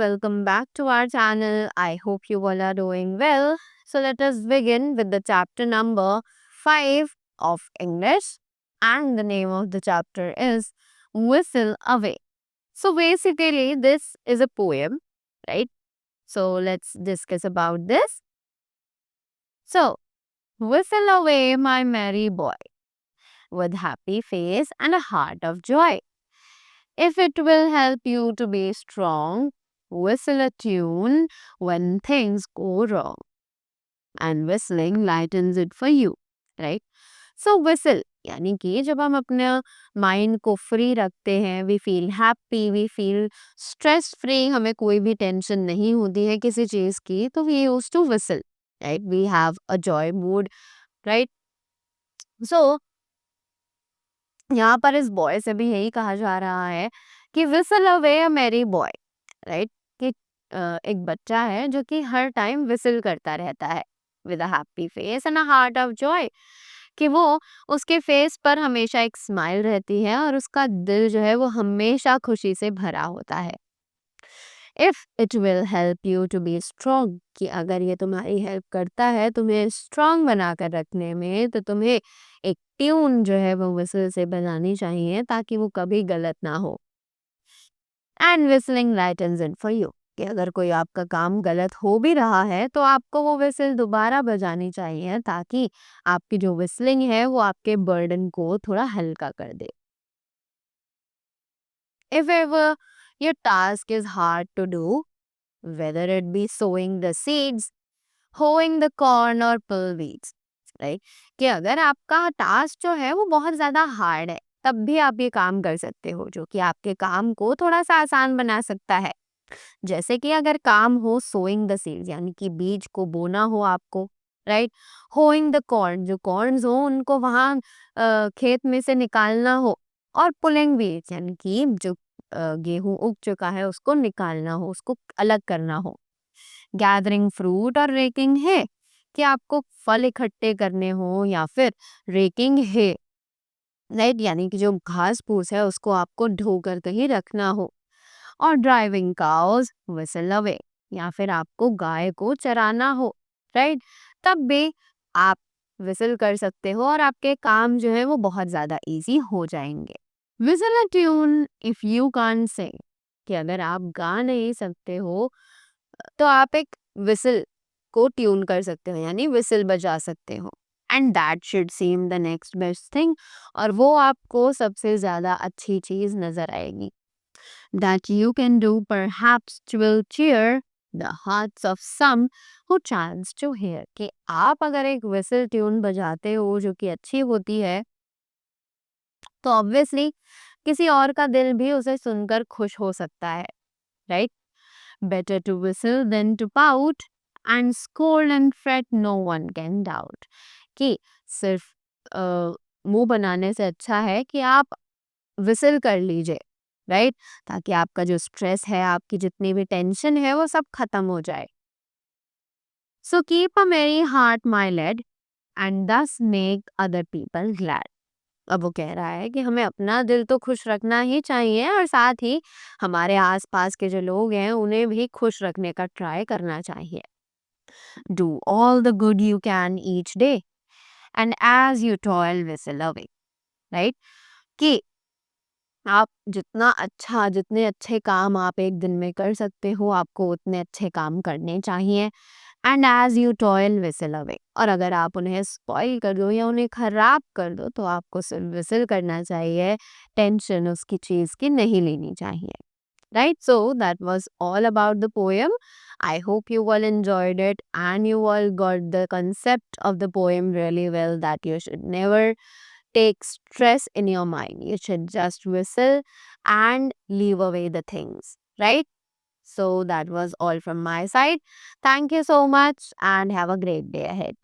welcome back to our channel. I hope you all are doing well. So let us begin with the chapter number 5 of English, and the name of the chapter is Whistle Away. So basically this is a poem, right? So let's discuss about this. So, whistle away my merry boy with happy face and a heart of joy. If it will help you to be strong, whistle a tune when things go wrong. And whistling lightens it for you, right? So whistle यानी कि जब हम अपने mind को free रखते हैं, we feel happy, we feel stress free, हमें कोई भी टेंशन नहीं होती है किसी चीज की, तो we use to whistle, right? We have a joy mood, right? So यहाँ पर इस बॉय से भी यही कहा जा रहा है कि whistle away a merry boy, right? कि एक बच्चा है जो कि हर टाइम विसल करता रहता है with a happy face and a heart of Joy, कि वो उसके फेस पर हमेशा एक स्माइल रहती है और उसका दिल जो है वो हमेशा खुशी से भरा होता है. If it will help you to be strong, कि अगर ये तुम्हारी हेल्प करता है तुम्हें स्ट्रॉन्ग बनाकर रखने में, तो तुम्हें एक ट्यून जो है वो विसल से बनानी चाहिए ताकि वो कभी गलत ना हो. And whistling lightens it for you, कि अगर कोई आपका काम गलत हो भी रहा है तो आपको वो विसल दोबारा बजानी चाहिए ताकि आपकी जो विस्लिंग है वो आपके बर्डन को थोड़ा हल्का कर दे. If ever your task is hard to do, whether it be sowing the seeds, hoeing the corn or pull weeds, right? कि अगर आपका टास्क जो है वो बहुत ज़्यादा हार्ड है, तब भी आप ये काम कर सकते हो, जो कि आपके काम को थोड़ा सा आसान बना सकता है. जैसे कि अगर काम हो सोइंग द सीड्स, यानी कि बीज को बोना हो आपको, राइट? होइंग द कॉर्न, जो कॉर्न्स हो उनको वहाँ खेत में से निकालना हो. और पुलिंग बीज, यानी कि जो गेहूं उग चुका है उसको निकालना हो, उसको अलग करना हो. गैदरिंग फ्रूट और रेकिंग है, कि आपको फल इकट्ठे करने हो, या फिर रेकिंग है, राइट? यानी कि जो घास फूस है उसको आपको ढो कर कहीं रखना हो. और ड्राइविंग काउज विसल अवे, या फिर आपको गाय को चराना हो, राइट? तब भी आप विसल कर सकते हो और आपके काम जो है वो बहुत ज्यादा इजी हो जाएंगे. Whistle a tune if you can sing, कि अगर आप गा नहीं सकते हो तो आप एक विसल को ट्यून कर सकते हो, यानी विसल बजा सकते हो. And that should seem the next best thing, और वो आपको सबसे ज्यादा अच्छी चीज नजर आएगी. That you can do perhaps will cheer the hearts of some who chance to hear, कि आप अगर एक विसल ट्यून बजाते हो जो कि अच्छी होती है, तो ऑब्वियसली किसी और का दिल भी उसे सुनकर खुश हो सकता है, right? Better to whistle than to pout, and scold and fret no one can doubt, कि सिर्फ मुंह बनाने से अच्छा है कि आप विसल कर लीजिए, राइट? ताकि आपका जो स्ट्रेस है, आपकी जितनी भी टेंशन है वो सब खत्म हो जाए. सो कीप अ मेरी हार्ट माई लेड एंड दस मेक अदर पीपल ग्लैड. अब वो कह रहा है कि हमें अपना दिल तो खुश रखना ही चाहिए, और साथ ही हमारे आसपास के जो लोग हैं उन्हें भी खुश रखने का ट्राई करना चाहिए. Do all the good you can each day and as you toil whistle away, right? कि आप जितने अच्छे काम आप एक दिन में कर सकते हो, आपको उतने अच्छे काम करने चाहिए. And as you toil whistle away, और अगर आप उन्हें स्पॉइल कर दो या उन्हें खराब कर दो तो आपको सिर्फ विसल करना चाहिए, टेंशन उसकी चीज की नहीं लेनी चाहिए. Right, so that was all about the poem. I hope you all enjoyed it and you all got the concept of the poem really well, that you should never take stress in your mind. You should just whistle and leave away the things, right? So that was all from my side. Thank you so much and have a great day ahead.